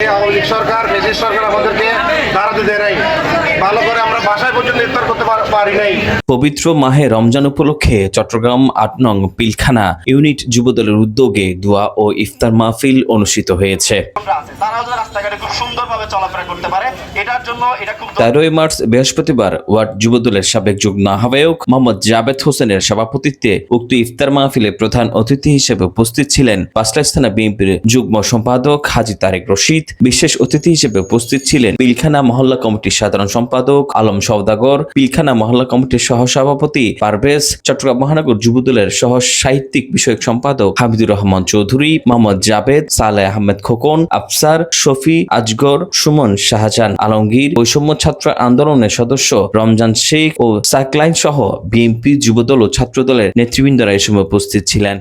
আওয়ামী লীগ সরকার, fascist সরকার আমাদেরকে দাঁড়াতে দেয় নাই, ভালো করে আমরা বাসায় পর্যন্ত ইফতার করতে পারি নাই। পবিত্র মাহে রমজান উপলক্ষে চট্টগ্রাম ৮ নং পিলখানা ইউনিট যুবদলের উদ্যোগে দোয়া ও ইফতার মাহফিল অনুষ্ঠিত হয়েছে। ১৩ মার্চ বৃহস্পতিবার ওয়ার্ড যুবদলের সাবেক যুগ্ম আহ্বায়ক মোহাম্মদ জাবেদ হোসেনের সভাপতিত্বে উক্ত ইফতার মাহফিলে প্রধান অতিথি হিসেবে উপস্থিত ছিলেন পাঁচলাইশ থানা বিএনপির যুগ্ম সম্পাদক হাজী তারেক রশিদ। বিশেষ অতিথি হিসেবে উপস্থিত ছিলেন পিলখানা মহল্লা কমিটির সাধারণ সম্পাদক আলম সওদাগর, পিলখানা মহল্লা কমিটির সহসভাপতি পারভেজ, চট্টগ্রাম মহানগর যুবদলের সহ সাহিত্যিক বিষয়ক সম্পাদক হামিদুর রহমান চৌধুরী, মোহাম্মদ জাবেদ, সালেহ আহমেদ খোকন, আফসার, শফি, আজগর, সুমন, শাহজাহান আলমগীর, বৈষম্য ছাত্র আন্দোলনের সদস্য রমজান শেখ ও সাকলাইন সহ বিএনপি যুবদল ও ছাত্রদলের নেতৃবৃন্দরা এই সময় উপস্থিত ছিলেন।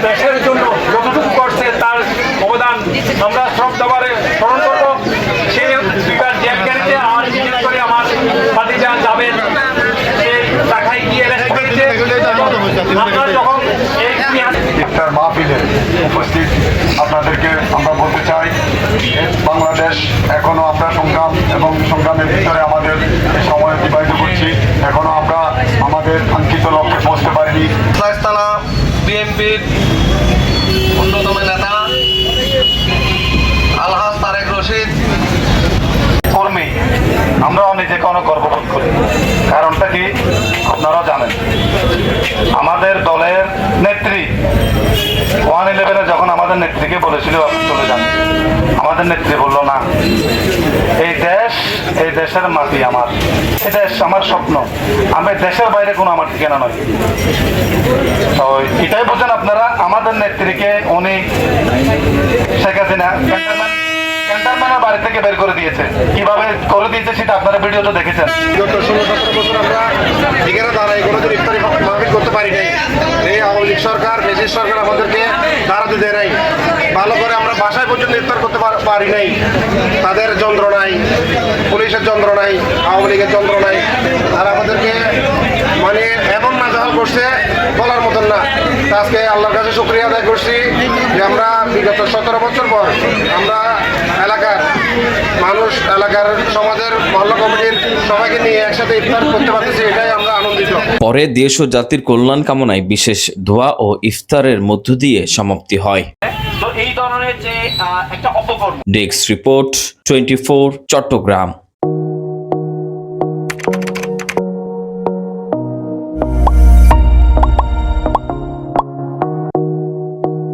দেশের জন্য যতটুকু করছে তার অবদান আমরা সব দবারে স্মরণ করবো। সেই দুইবার জেল কেটেছে, আর বিশেষ করে আমার ভাতিজা যাবেন সেই ঢাকায় গিয়ে যখন ইফতার মাহফিলে উপস্থিত আপনাদেরকে আমরা বলতে চাই, বাংলাদেশ এখনো আমরা সংগ্রাম এবং সংগ্রামের ভিতরে আমাদের সময় অতিবাহিত করছি, এখনো আমরা আমাদের কাঙ্ক্ষিত লক্ষ্যে পৌঁছতে পারিনি। থানা বিএনপির অন্যতম নেতা আলহাজ তারেক রশিদ কর্মী আমরা নিজেকে অনেক গর্ববোধ করি। কারণটা কি আপনারা জানেন, আমাদের দলের নেত্রী 111-এ যখন আমাদের নেত্রীকে বলেছিল আপনি চলে যান, আমাদের নেত্রী বলল না, এই দেশের মাটি আমার, এই দেশ আমার স্বপ্ন, আমি দেশের বাইরে কোনো আমার ঠিকানা নয়। তো এটাই বোঝেন আপনারা, আমাদের নেত্রীকে উনি শেখ হাসিনা ক্যান্টনমেন্টের বাড়ি থেকে বের করে দিয়েছে। কিভাবে করে দিয়েছে সেটা আপনারা ভিডিওতে দেখেছেন। বিগত 16-17 বছর আমরা এখানে দাঁড়াই কোনোদিন ইফতারি মাহফিল করতে পারি নাই। এই আওয়ামী লীগ সরকার, ফ্যাসিস্ট সরকার আমাদেরকে দাঁড়াতে দেয় নাই, ভালো করে আমরা বাসায় পর্যন্ত ইফতার করতে পারি নাই। তাদের যন্ত্রণায়, পুলিশের যন্ত্রণায়, আওয়ামী লীগের যন্ত্রণায় আর আমাদেরকে মানে এমন নাজেহাল করছে বলার মতন না। আজকে আল্লাহর কাছে শুকরিয়া আদায় করছি যে আমরা বিগত 17 বছর পর আমরা এলাকার মানুষ, এলাকার সমাজের মহল্লা কমিটির সবাইকে নিয়ে একসাথে ইফতার করতে পারতেছি, এটাই আমরা আনন্দিত। পরে দেশ ও জাতির কল্যাণ কামনায় বিশেষ দোয়া ও ইফতারের মধ্য দিয়ে সমাপ্তি হয়। তো এই ধরনের যে একটা অপকর্ম। Desk report 24 Chittagong.